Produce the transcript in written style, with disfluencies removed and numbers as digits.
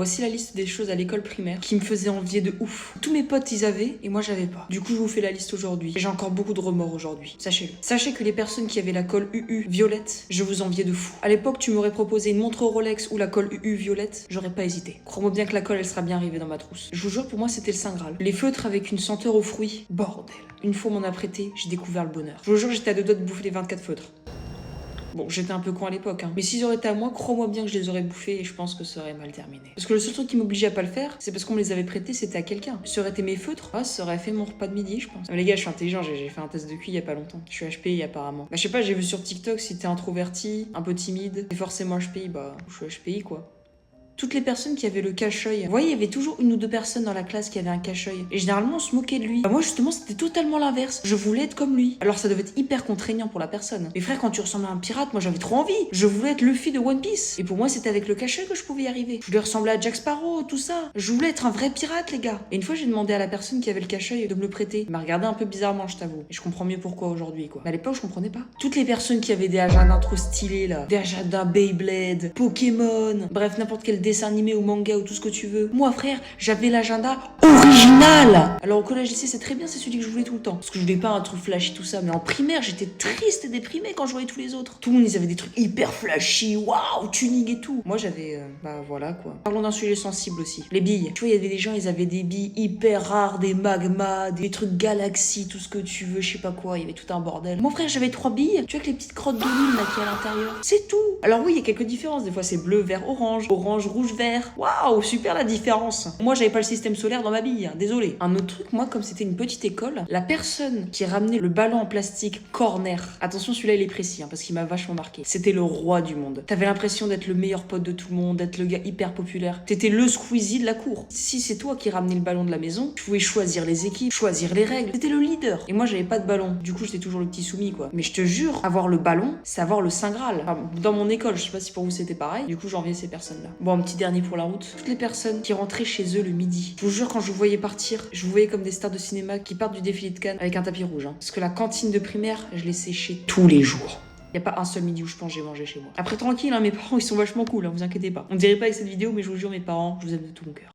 Voici la liste des choses à l'école primaire qui me faisaient envier de ouf. Tous mes potes ils avaient et moi j'avais pas. Du coup je vous fais la liste aujourd'hui. Et j'ai encore beaucoup de remords aujourd'hui. Sachez-le. Sachez que les personnes qui avaient la colle UU violette, je vous enviais de fou. À l'époque tu m'aurais proposé une montre Rolex ou la colle UU violette, j'aurais pas hésité. Crois-moi bien que la colle elle sera bien arrivée dans ma trousse. Je vous jure pour moi c'était le Saint Graal. Les feutres avec une senteur aux fruits, bordel. Une fois on m'en a prêté, j'ai découvert le bonheur. Je vous jure j'étais à deux doigts de bouffer les 24 feutres. Bon, j'étais un peu con à l'époque, hein. Mais s'ils auraient été à moi, crois-moi bien que je les aurais bouffés et je pense que ça aurait mal terminé. Parce que le seul truc qui m'obligeait à pas le faire, c'est parce qu'on me les avait prêtés, c'était à quelqu'un. Ça aurait été mes feutres, ça aurait fait mon repas de midi, je pense. Mais les gars, je suis intelligent, j'ai fait un test de QI il y a pas longtemps. Je suis HPI apparemment. Bah, je sais pas, j'ai vu sur TikTok si t'es introverti, un peu timide, et forcément HPI, bah, je suis HPI quoi. Toutes les personnes qui avaient le cache-œil. Vous voyez, il y avait toujours une ou deux personnes dans la classe qui avaient un cache-œil. Et généralement, on se moquait de lui. Bah moi, justement, c'était totalement l'inverse. Je voulais être comme lui. Alors, ça devait être hyper contraignant pour la personne. Mais frère, quand tu ressembles à un pirate, moi, j'avais trop envie. Je voulais être Luffy de One Piece. Et pour moi, c'était avec le cache-œil que je pouvais y arriver. Je voulais ressembler à Jack Sparrow, tout ça. Je voulais être un vrai pirate, les gars. Et une fois, j'ai demandé à la personne qui avait le cache-œil de me le prêter. Il m'a regardé un peu bizarrement, je t'avoue. Et je comprends mieux pourquoi aujourd'hui, quoi. Mais à l'époque, je comprenais pas. Toutes les personnes qui avaient des agendas trop stylés, là. Des agendas Beyblade, Pokémon, bref, n'importe quel dessin animé ou manga ou tout ce que tu veux. Moi frère, j'avais l'agenda original. Alors au collège lycée c'est très bien, c'est celui que je voulais tout le temps. Parce que je voulais pas un truc flashy tout ça. Mais en primaire j'étais triste et déprimée quand je voyais tous les autres. Tout le monde ils avaient des trucs hyper flashy, waouh, tuning et tout. Moi j'avais, bah voilà quoi. Parlons d'un sujet sensible aussi. Les billes. Tu vois il y avait des gens, ils avaient des billes hyper rares, des magmas, des trucs galaxies, tout ce que tu veux, je sais pas quoi. Il y avait tout un bordel. Mon frère j'avais 3 billes. Tu vois que les petites crottes de lune là qui à l'intérieur. C'est tout. Alors oui il y a quelques différences. Des fois c'est bleu, vert, orange, rouge, vert. Waouh, super la différence. Moi, j'avais pas le système solaire dans ma bille, hein, désolé. Un autre truc, moi, comme c'était une petite école, la personne qui ramenait le ballon en plastique corner, attention, celui-là, il est précis, hein, parce qu'il m'a vachement marqué. C'était le roi du monde. T'avais l'impression d'être le meilleur pote de tout le monde, d'être le gars hyper populaire. T'étais le Squeezie de la cour. Si c'est toi qui ramenais le ballon de la maison, tu pouvais choisir les équipes, choisir les règles. T'étais le leader. Et moi, j'avais pas de ballon. Du coup, j'étais toujours le petit soumis, quoi. Mais je te jure, avoir le ballon, c'est avoir le Saint Graal. Enfin, dans mon école, je sais pas si pour vous c'était pareil. Du coup, j'enviais ces personnes-là. Bon, un petit dernier pour la route. Toutes les personnes qui rentraient chez eux le midi. Je vous jure, quand je vous voyais partir, je vous voyais comme des stars de cinéma qui partent du défilé de Cannes avec un tapis rouge. Hein. Parce que la cantine de primaire, je l'ai séchée tous les jours. Y a pas un seul midi où je pense j'ai mangé chez moi. Après tranquille, hein, mes parents ils sont vachement cool, hein, vous inquiétez pas. On dirait pas avec cette vidéo, mais je vous jure mes parents, je vous aime de tout mon cœur.